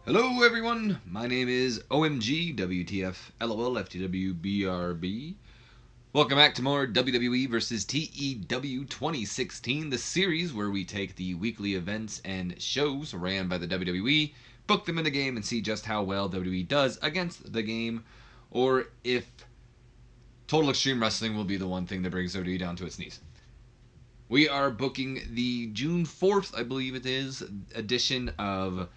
Hello everyone, my name is OMG WTF LOL FTW BRB. Welcome back to more WWE vs. TEW 2016, the series where we take the weekly events and shows ran by the WWE, book them in the game, and see just how well WWE does against the game, or if Total Extreme Wrestling will be the one thing that brings WWE down to its knees. We are booking the June 4th, I believe it is, edition of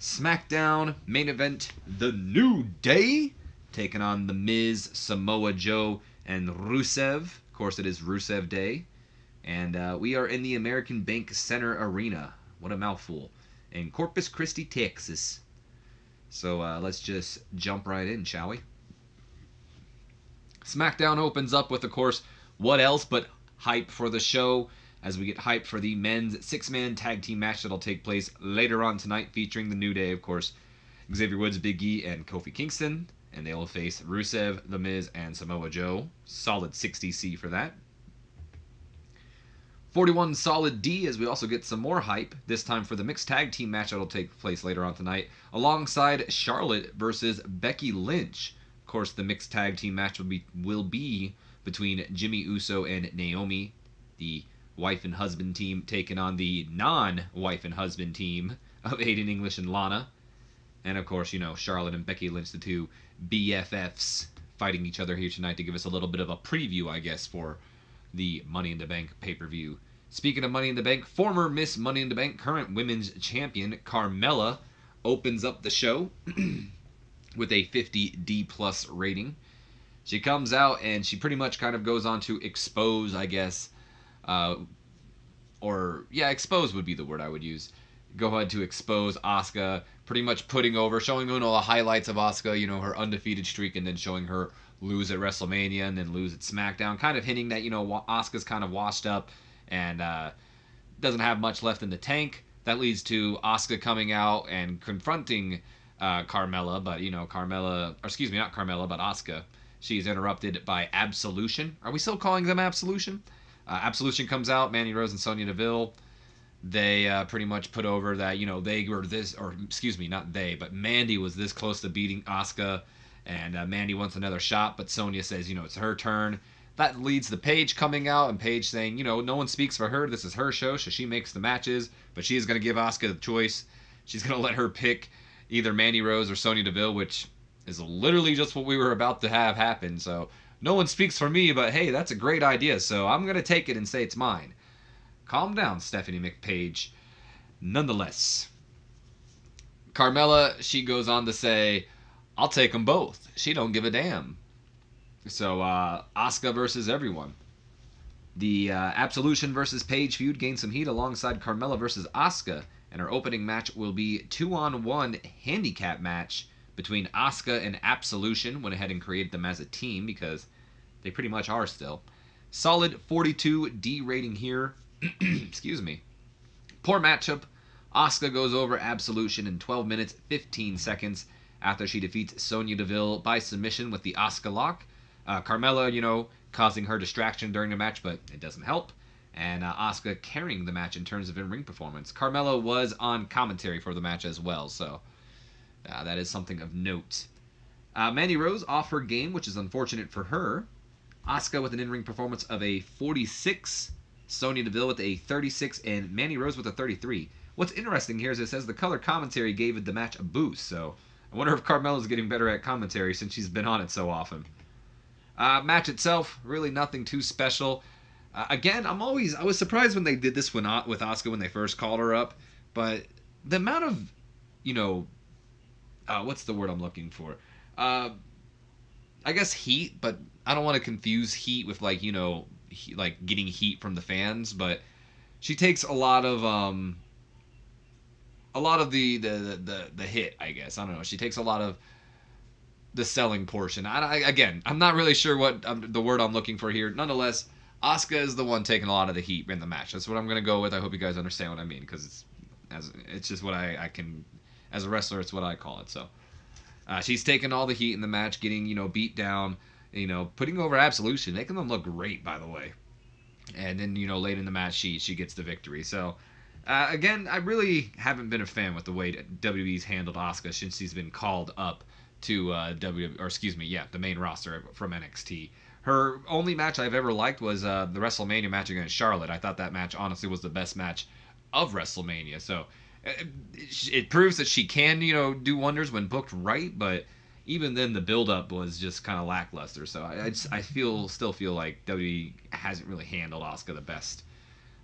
Smackdown main event, The New Day, taking on The Miz, Samoa Joe, and Rusev. Of course, it is Rusev Day. And we are in the American Bank Center Arena. What a mouthful. In Corpus Christi, Texas. So let's just jump right in, shall we? Smackdown opens up with, of course, what else but hype for the show, as we get hype for the men's six-man tag team match that'll take place later on tonight, featuring the New Day, of course, Xavier Woods, Big E, and Kofi Kingston, and they will face Rusev, The Miz, and Samoa Joe. Solid 60C for that. 41 solid D, as we also get some more hype, this time for the mixed tag team match that'll take place later on tonight, alongside Charlotte versus Becky Lynch. Of course, the mixed tag team match will be between Jimmy Uso and Naomi, the wife and husband team, taking on the non-wife and husband team of Aiden English and Lana. And of course, Charlotte and Becky Lynch, the two BFFs, fighting each other here tonight to give us a little bit of a preview, I guess, for the Money in the Bank pay-per-view. Speaking of Money in the Bank, former Miss Money in the Bank, current women's champion, Carmella, opens up the show with a 50D plus rating. She comes out and she pretty much kind of goes on to expose, I guess, expose would be the word I would use. Go ahead to expose Asuka, pretty much putting over, showing the highlights of Asuka, her undefeated streak, and then showing her lose at WrestleMania and then lose at SmackDown, kind of hinting that Asuka's kind of washed up and doesn't have much left in the tank. That leads to Asuka coming out and confronting Carmella, but not Carmella, but Asuka. She's interrupted by Absolution. Are we still calling them Absolution? Absolution comes out, Mandy Rose and Sonya Deville. They pretty much put over that, they were this, or excuse me, not they, but Mandy was this close to beating Asuka, and Mandy wants another shot, but Sonya says, it's her turn. That leads to Paige coming out, and Paige saying, no one speaks for her, this is her show, so she makes the matches, but she is going to give Asuka the choice. She's going to let her pick either Mandy Rose or Sonya Deville, which is literally just what we were about to have happen, so no one speaks for me, but hey, that's a great idea, so I'm going to take it and say it's mine. Calm down, Stephanie McPage. Nonetheless, Carmella, she goes on to say, I'll take them both. She don't give a damn. So, Asuka versus everyone. The Absolution versus Paige feud gained some heat alongside Carmella versus Asuka, and our opening match will be 2-on-1 handicap match between Asuka and Absolution. Went ahead and created them as a team because they pretty much are still. Solid 42 D rating here. Excuse me. Poor matchup. Asuka goes over Absolution in 12 minutes 15 seconds after she defeats Sonya Deville by submission with the Asuka lock. Carmella, causing her distraction during the match, but it doesn't help. And Asuka carrying the match in terms of in-ring performance. Carmella was on commentary for the match as well, so that is something of note. Mandy Rose off her game, which is unfortunate for her. Asuka with an in-ring performance of a 46. Sonya Deville with a 36, and Mandy Rose with a 33. What's interesting here is it says the color commentary gave the match a boost, so I wonder if Carmella's getting better at commentary since she's been on it so often. Match itself, really nothing too special. Again, I was surprised when they did this with Asuka when they first called her up, but the amount of, what's the word I'm looking for? I guess heat, but I don't want to confuse heat with getting heat from the fans, but she takes a lot of the hit, I guess. I don't know. She takes a lot of the selling portion. I'm not really sure what the word I'm looking for here. Nonetheless, Asuka is the one taking a lot of the heat in the match. That's what I'm going to go with. I hope you guys understand what I mean, because it's just what I can, as a wrestler, it's what I call it. So she's taking all the heat in the match, getting beat down, putting over Absolution, making them look great, by the way. And then late in the match, she gets the victory. So Again, I really haven't been a fan with the way WWE's handled Asuka since she's been called up to the main roster from NXT. Her only match I've ever liked was the WrestleMania match against Charlotte. I thought that match honestly was the best match of WrestleMania. So it proves that she can, do wonders when booked right. But even then, the build-up was just kind of lackluster. So I still feel like WWE hasn't really handled Asuka the best.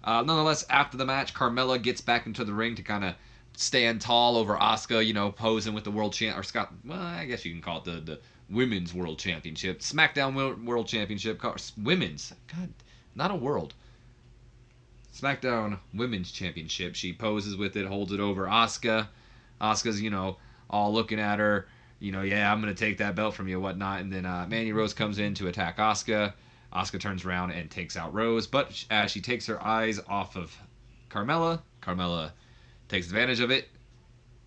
Nonetheless, after the match, Carmella gets back into the ring to kind of stand tall over Asuka, posing with the world champ, or Scott. Well, I guess you can call it the women's world championship, SmackDown world championship, women's. God, not a world. SmackDown women's championship. She poses with it, holds it over Asuka. Asuka's, all looking at her. Yeah, I'm gonna take that belt from you, whatnot. And then Mandy Rose comes in to attack Asuka. Asuka turns around and takes out Rose, but as she takes her eyes off of Carmella takes advantage of it,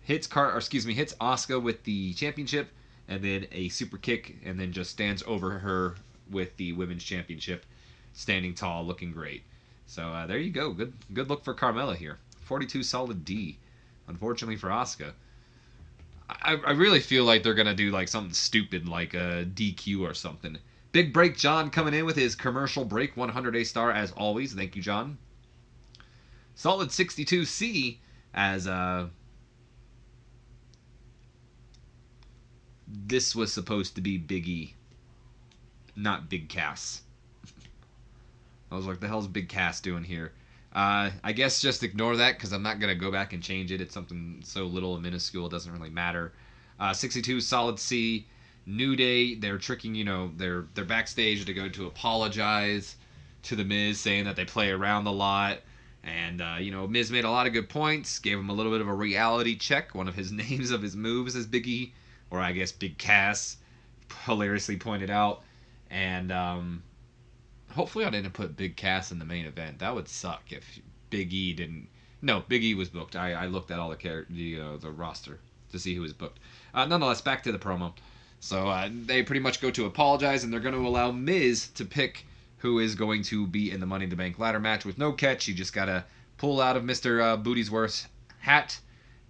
hits Asuka with the championship, and then a super kick, and then just stands over her with the women's championship, standing tall, looking great. So there you go. Good look for Carmella here. 42 solid D. Unfortunately for Asuka. I really feel like they're gonna do like something stupid like a DQ or something. Big Break John coming in with his commercial break 100 star as always. Thank you, John. Solid 62C as this was supposed to be Big E, not Big Cass. I was like, the hell's Big Cass doing here? I guess just ignore that because I'm not going to go back and change it. It's something so little and minuscule, it doesn't really matter. 62 solid C. New Day, they're tricking, they're backstage to go to apologize to The Miz, saying that they play around a lot. And, Miz made a lot of good points, gave him a little bit of a reality check. One of his names of his moves is Big E, or I guess Big Cass, hilariously pointed out. And hopefully I didn't put Big Cass in the main event. That would suck if Big E didn't. No, Big E was booked. I looked at all the roster to see who was booked. Nonetheless, back to the promo. So they pretty much go to apologize, and they're going to allow Miz to pick who is going to be in the Money in the Bank ladder match with no catch. You just got to pull out of Mr. Booty'sworth's hat,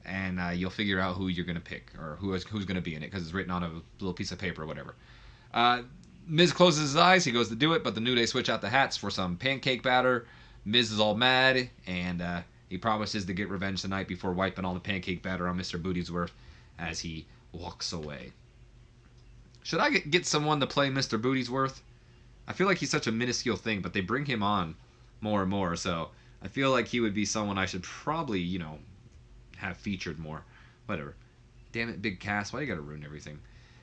and you'll figure out who you're going to pick, or who's going to be in it, because it's written on a little piece of paper or whatever. Miz closes his eyes. He goes to do it, but the New Day switch out the hats for some pancake batter. Miz is all mad, and he promises to get revenge tonight before wiping all the pancake batter on Mr. Booty'sworth as he walks away. Should I get someone to play Mr. Booty'sworth? I feel like he's such a minuscule thing, but they bring him on more and more, so I feel like he would be someone I should probably, have featured more. Whatever. Damn it, Big Cass. Why you gotta ruin everything?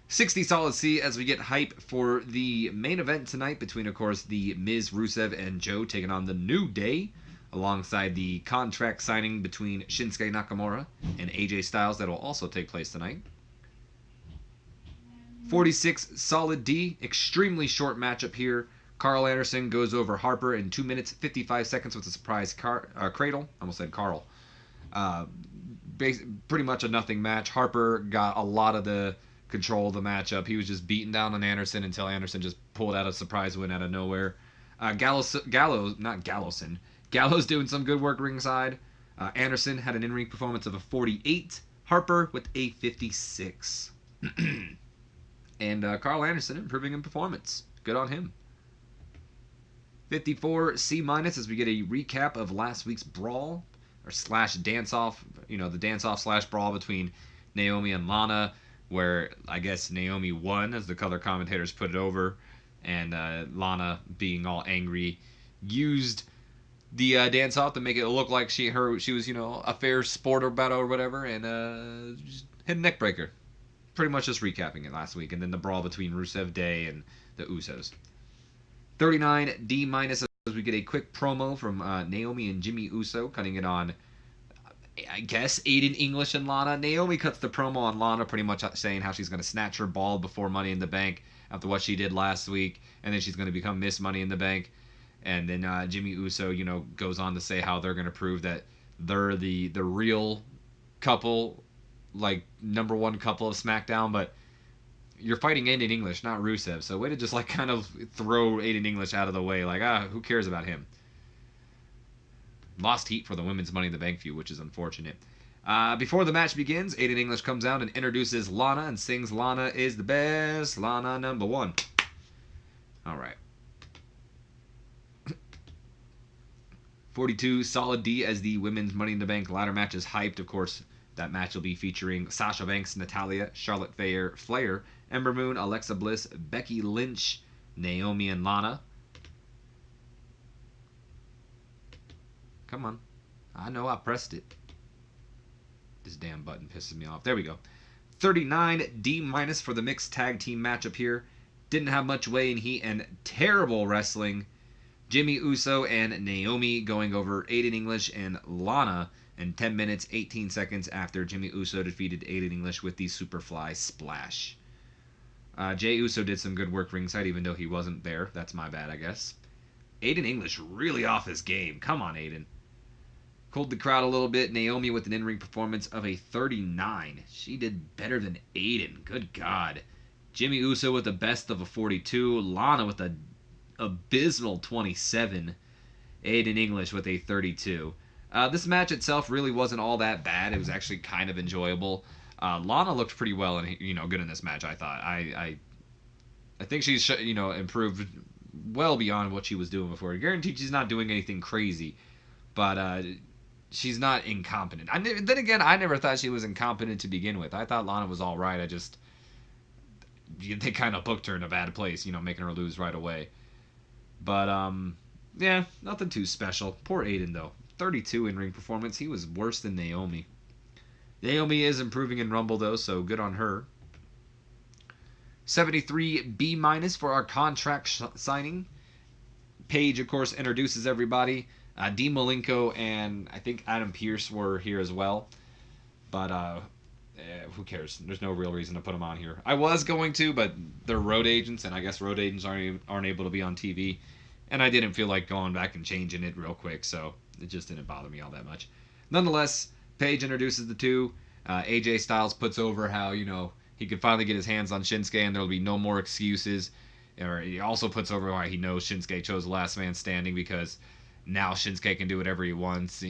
60 solid C as we get hype for the main event tonight between, of course, the Miz, Rusev, and Joe taking on the New Day, alongside the contract signing between Shinsuke Nakamura and AJ Styles that will also take place tonight. 46 solid D, extremely short matchup here. Carl Anderson goes over Harper in 2 minutes 55 seconds with a surprise cradle. I almost said Carl. Pretty much a nothing match. Harper got a lot of the control of the matchup. He was just beating down on Anderson until Anderson just pulled out a surprise win out of nowhere. Gallows doing some good work ringside. Anderson had an in-ring performance of a 48. Harper with a 56. And Carl Anderson improving in performance. Good on him. 54 C- as we get a recap of last week's brawl, or slash dance-off, the dance-off slash brawl between Naomi and Lana, where I guess Naomi won, as the color commentators put it over, and Lana, being all angry, used the dance-off to make it look like she was, a fair sport or battle or whatever, and just hit a neck breaker. Pretty much just recapping it last week, and then the brawl between Rusev Day and the Usos. 39 D- as we get a quick promo from Naomi and Jimmy Uso, cutting it on, I guess, Aiden English and Lana. Naomi cuts the promo on Lana, pretty much saying how she's going to snatch her ball before Money in the Bank after what she did last week, and then she's going to become Miss Money in the Bank. And then Jimmy Uso, goes on to say how they're going to prove that they're the real couple, like number one couple of SmackDown, but you're fighting Aiden English, not Rusev. So way to just kind of throw Aiden English out of the way. Who cares about him? lost heat for the women's Money in the Bank feud, which is unfortunate. Before the match begins, Aiden English comes out and introduces Lana and sings "Lana is the best, Lana number one." All right. 42 Solid D as the women's Money in the Bank ladder match is hyped. Of course, that match will be featuring Sasha Banks, Natalya, Charlotte Flair, Ember Moon, Alexa Bliss, Becky Lynch, Naomi, and Lana. Come on. I know I pressed it. This damn button pisses me off. There we go. 39 D- for the mixed tag team matchup here. Didn't have much weigh in heat and terrible wrestling. Jimmy Uso and Naomi going over Aiden English and Lana in 10 minutes, 18 seconds after Jimmy Uso defeated Aiden English with the Superfly Splash. Jay Uso did some good work ringside, even though he wasn't there. That's my bad, I guess. Aiden English really off his game. Come on, Aiden. Cooled the crowd a little bit. Naomi with an in-ring performance of a 39. She did better than Aiden. Good God. Jimmy Uso with the best of a 42. Lana with a abysmal 27. Aiden English with a 32. This match itself really wasn't all that bad. It was actually kind of enjoyable. Lana looked pretty well and good in this match. I thought. I think she's improved well beyond what she was doing before. Guaranteed she's not doing anything crazy, but she's not incompetent. Then again, I never thought she was incompetent to begin with. I thought Lana was all right. They kind of booked her in a bad place, making her lose right away. But yeah, nothing too special. Poor Aiden though. 32 in-ring performance. He was worse than Naomi. Naomi is improving in Rumble though, so good on her. 73 B- for our contract signing. Paige, of course, introduces everybody. Dean Malenko and I think Adam Pearce were here as well. But who cares? There's no real reason to put them on here. I was going to, but they're road agents, and I guess road agents aren't able to be on TV. And I didn't feel like going back and changing it real quick, so it just didn't bother me all that much. Nonetheless, Paige introduces the two. AJ Styles puts over how, he could finally get his hands on Shinsuke and there will be no more excuses. Or he also puts over why he knows Shinsuke chose the last man standing because now Shinsuke can do whatever he wants,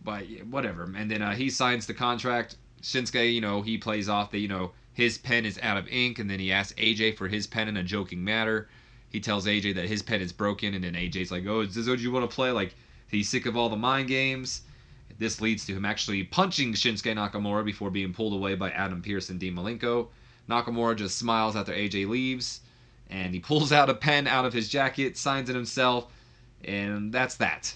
But whatever. And then he signs the contract. Shinsuke, he plays off that, his pen is out of ink, and then he asks AJ for his pen in a joking manner. He tells AJ that his pen is broken, and then AJ's like, "Oh, is this what you want to play?" Like, he's sick of all the mind games. This leads to him actually punching Shinsuke Nakamura before being pulled away by Adam Pearce and Dean Malenko. Nakamura just smiles after AJ leaves, and he pulls out a pen out of his jacket, signs it himself, and that's that.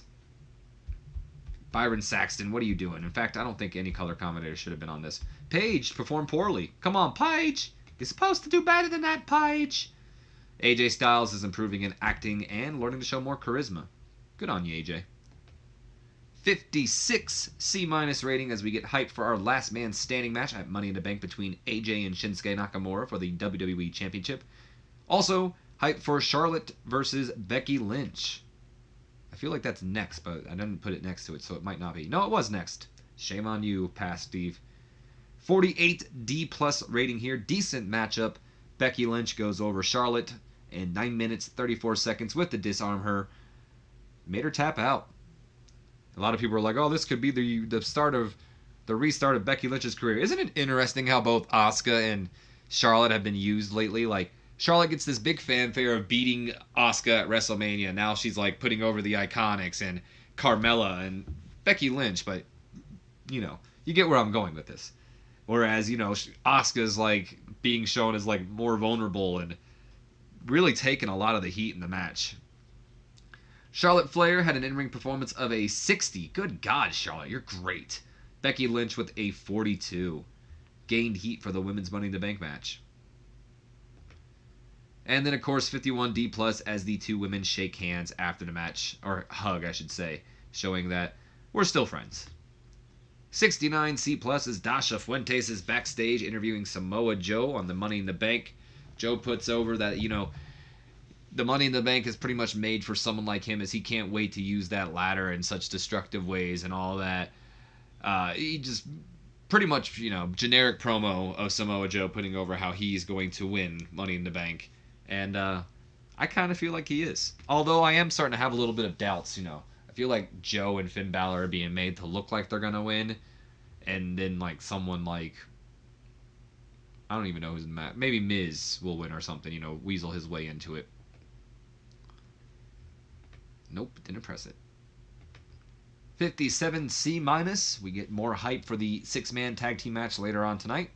Byron Saxton, what are you doing? In fact, I don't think any color commentator should have been on this. Paige performed poorly. Come on, Paige. You're supposed to do better than that, Paige. AJ Styles is improving in acting and learning to show more charisma. Good on you, AJ. 56 C- rating as we get hyped for our last man standing match at Money in the Bank between AJ and Shinsuke Nakamura for the WWE Championship. Also, hyped for Charlotte versus Becky Lynch. I feel like that's next, but I didn't put it next to it, so it might not be. No, it was next. Shame on you, past Steve. 48 D+ rating here. Decent matchup. Becky Lynch goes over Charlotte in 9 minutes, 34 seconds with the disarm her. Made her tap out. A lot of people are like, oh, this could be the restart of Becky Lynch's career. Isn't it interesting how both Asuka and Charlotte have been used lately? Like, Charlotte gets this big fanfare of beating Asuka at WrestleMania. Now she's like putting over the Iconics and Carmella and Becky Lynch, but you get where I'm going with this. Whereas, Asuka's like being shown as like more vulnerable and really taking a lot of the heat in the match. Charlotte Flair had an in-ring performance of a 60. Good God, Charlotte, you're great. Becky Lynch with a 42. Gained heat for the women's Money in the Bank match. And then, of course, 51 D+ as the two women shake hands after the match, or hug, I should say, showing that we're still friends. 69 C+ as Dasha Fuentes is backstage interviewing Samoa Joe on the Money in the Bank. Joe puts over that, the Money in the Bank is pretty much made for someone like him, as he can't wait to use that ladder in such destructive ways and all that. He just pretty much, generic promo of Samoa Joe putting over how he's going to win Money in the Bank. And I kind of feel like he is. Although I am starting to have a little bit of doubts, I feel like Joe and Finn Balor are being made to look like they're gonna win, and then like someone like I don't even know who's in the match. Maybe Miz will win or something. Weasel his way into it. Nope, didn't press it. 57 C minus. We get more hype for the 6-man tag team match later on tonight.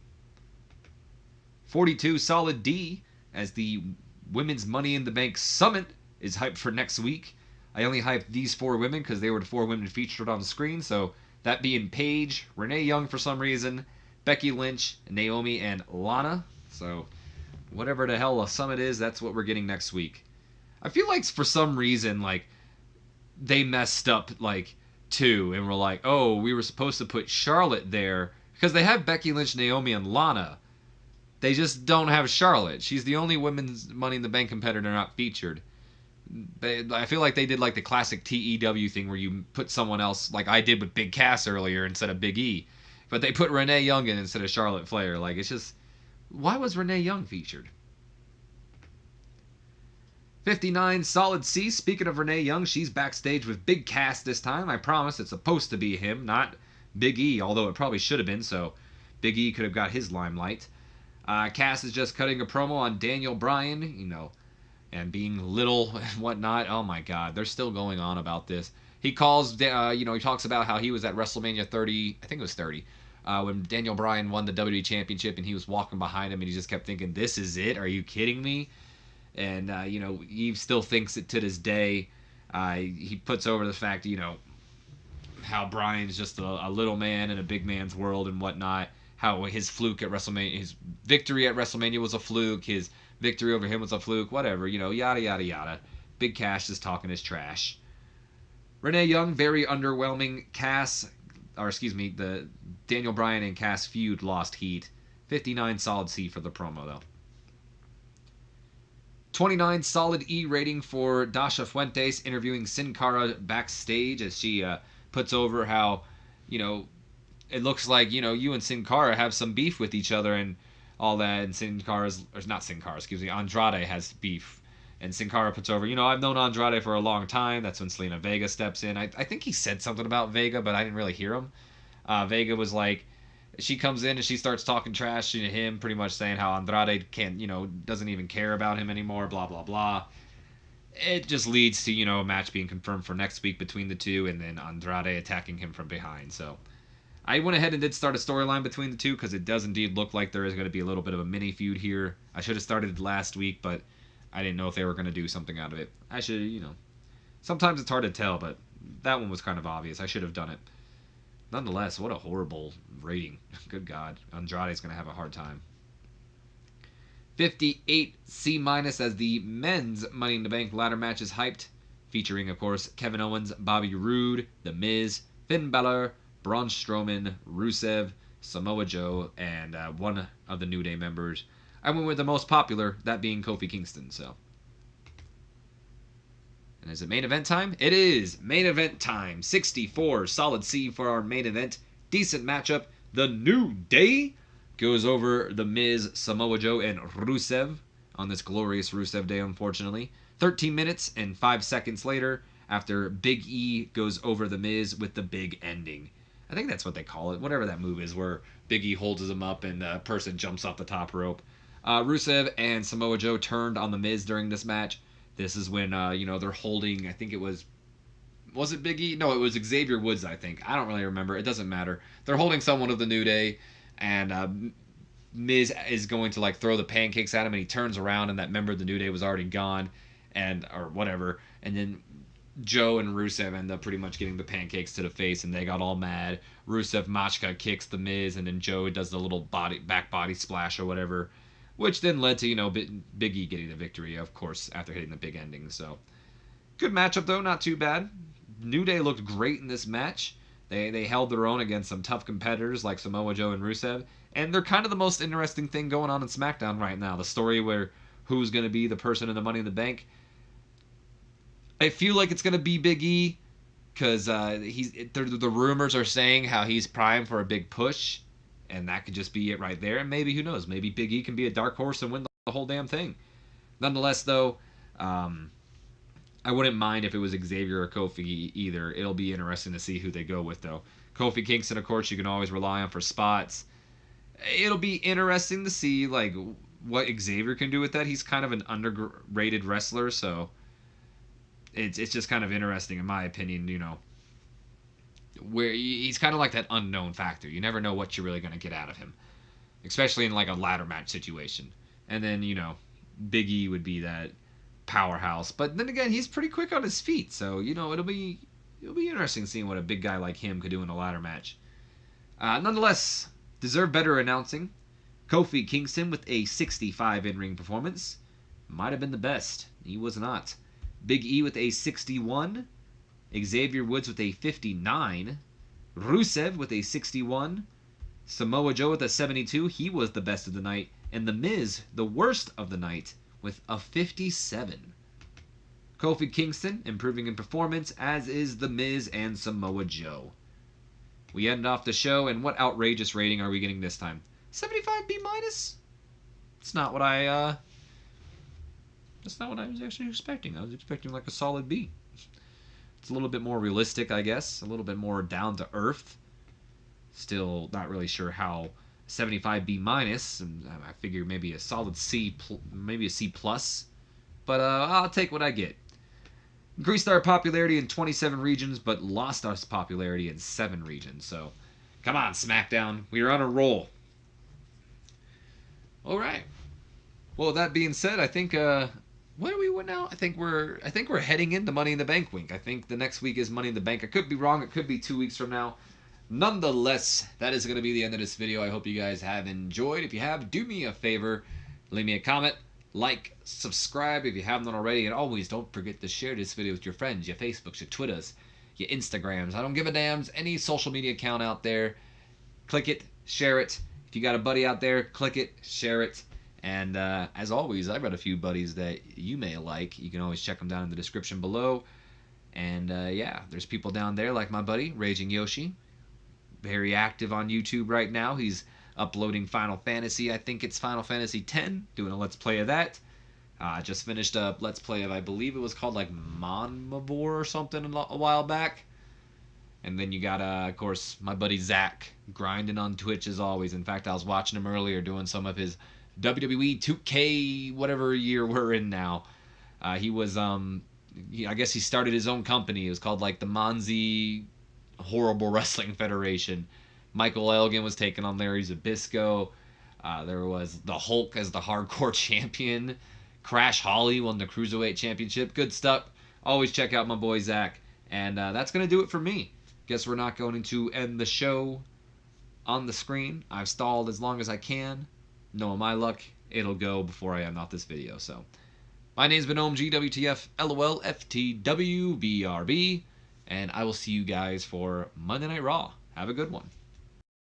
42 solid D as the Women's Money in the Bank Summit is hyped for next week. I only hyped these 4 women because they were the 4 women featured on the screen. So that being Paige, Renee Young for some reason, Becky Lynch, Naomi, and Lana. So whatever the hell a summit is, that's what we're getting next week. I feel like for some reason, like, they messed up, like, too, and were like, oh, we were supposed to put Charlotte there because they have Becky Lynch, Naomi, and Lana. They just don't have Charlotte. She's the only women's Money in the Bank competitor not featured. I feel like they did like the classic TEW thing where you put someone else, like I did with Big Cass earlier instead of Big E, but they put Renee Young in instead of Charlotte Flair. Like, it's just, why was Renee Young featured? 59 solid C. Speaking of Renee Young, she's backstage with Big Cass this time. I promise it's supposed to be him, not Big E, although it probably should have been, so Big E could have got his limelight. Cass is just cutting a promo on Daniel Bryan, and being little and whatnot. Oh my God, they're still going on about this. He calls, he talks about how he was at WrestleMania 30, I think it was 30, when Daniel Bryan won the WWE Championship, and he was walking behind him, and he just kept thinking, "This is it? Are you kidding me?" And Eve still thinks it to this day. He puts over the fact, how Bryan's just a little man in a big man's world and whatnot. How his fluke at WrestleMania, his victory at WrestleMania was a fluke. His victory over him was a fluke. Whatever, yada yada yada. Big Cass is talking his trash. Renee Young, very underwhelming. The Daniel Bryan and Cass feud lost heat. 59 solid C for the promo though. 29 solid E rating for Dasha Fuentes interviewing Sin Cara backstage as she puts over how, it looks like, you and Sin Cara have some beef with each other and all that. And Andrade has beef. And Sin Cara puts over, I've known Andrade for a long time. That's when Selena Vega steps in. I think he said something about Vega, but I didn't really hear him. Vega was like, she comes in and she starts talking trash to him, pretty much saying how Andrade doesn't even care about him anymore, blah, blah, blah. It just leads to, a match being confirmed for next week between the two, and then Andrade attacking him from behind. So I went ahead and did start a storyline between the two because it does indeed look like there is going to be a little bit of a mini feud here. I should have started last week, but I didn't know if they were going to do something out of it. I should, sometimes it's hard to tell, but that one was kind of obvious. I should have done it. Nonetheless, what a horrible rating. Good God. Andrade's going to have a hard time. 58 C- as the men's Money in the Bank ladder match is hyped, featuring, of course, Kevin Owens, Bobby Roode, The Miz, Finn Balor, Braun Strowman, Rusev, Samoa Joe, and one of the New Day members. I went with the most popular, that being Kofi Kingston, so. And is it main event time? It is main event time. 64 solid C for our main event. Decent matchup. The New Day goes over The Miz, Samoa Joe, and Rusev on this glorious Rusev Day, unfortunately. 13 minutes and 5 seconds later, after Big E goes over The Miz with the big ending. I think that's what they call it, whatever that move is, where Big E holds him up and the person jumps off the top rope. Rusev and Samoa Joe turned on The Miz during this match. This is when, they're holding, I think it was it Big E? No, it was Xavier Woods, I think. I don't really remember. It doesn't matter. They're holding someone of the New Day, and Miz is going to, throw the pancakes at him, and he turns around, and that member of the New Day was already gone, or whatever. And then Joe and Rusev end up pretty much getting the pancakes to the face, and they got all mad. Rusev Machka kicks the Miz, and then Joe does the little back body splash or whatever, which then led to, Big E getting the victory, of course, after hitting the big ending. So, good matchup, though, not too bad. New Day looked great in this match. They held their own against some tough competitors like Samoa Joe and Rusev, and they're kind of the most interesting thing going on in SmackDown right now. The story where who's going to be the person in the Money in the Bank. I feel like it's going to be Big E, because the rumors are saying how he's primed for a big push, and that could just be it right there. And maybe, who knows, maybe Big E can be a dark horse and win the whole damn thing. Nonetheless, though, I wouldn't mind if it was Xavier or Kofi either. It'll be interesting to see who they go with, though. Kofi Kingston, of course, you can always rely on for spots. It'll be interesting to see like what Xavier can do with that. He's kind of an underrated wrestler, so it's just kind of interesting in my opinion. Where he's kind of like that unknown factor. You never know what you're really going to get out of him, especially in like a ladder match situation. And then Big E would be that powerhouse, but then again, he's pretty quick on his feet, so it'll be interesting seeing what a big guy like him could do in a ladder match. Nonetheless, deserve better announcing. Kofi Kingston with a 65 in-ring performance. Might have been the best. He was not. Big E with a 61. Xavier Woods with a 59. Rusev with a 61. Samoa Joe with a 72. He was the best of the night. And The Miz, the worst of the night, with a 57. Kofi Kingston improving in performance, as is The Miz and Samoa Joe. We end off the show, and what outrageous rating are we getting this time? 75 B minus? It's not what that's not what I was actually expecting. I was expecting like a solid B. It's a little bit more realistic, I guess. A little bit more down to earth. Still not really sure how 75 B minus. And I figure maybe a solid C, maybe a C plus. But I'll take what I get. Increased our popularity in 27 regions, but lost our popularity in 7 regions. So, come on, Smackdown. We are on a roll. All right. Well, that being said, I think what are we now? I think we're heading into Money in the Bank week. I think the next week is Money in the Bank. I could be wrong. It could be 2 weeks from now. Nonetheless, that is going to be the end of this video. I hope you guys have enjoyed. If you have, do me a favor. Leave me a comment. Like, subscribe if you haven't already, and always don't forget to share this video with your friends, your Facebooks, your Twitters, your Instagrams. I don't give a damn. Any social media account out there, click it, share it. If you got a buddy out there, click it, share it. And as always, I've got a few buddies that you may like. You can always check them down in the description below. And yeah, there's people down there like my buddy, Raging Yoshi. Very active on YouTube right now. He's uploading Final Fantasy. I think it's Final Fantasy X. Doing a Let's Play of that. Just finished a Let's Play of, I believe it was called like Monmavor or something a while back. And then you got, of course, my buddy Zach grinding on Twitch as always. In fact, I was watching him earlier doing some of his WWE 2K whatever year we're in now. He was, I guess he started his own company. It was called like the Manzi Horrible Wrestling Federation. Michael Elgin was taken on Larry Zbyszko. There was the Hulk as the hardcore champion. Crash Holly won the Cruiserweight Championship. Good stuff. Always check out my boy Zach. And that's going to do it for me. Guess we're not going to end the show on the screen. I've stalled as long as I can. Knowing my luck, it'll go before I end off this video. So, my name's been OMG, WTF, LOL, FTW, BRB. And I will see you guys for Monday Night Raw. Have a good one.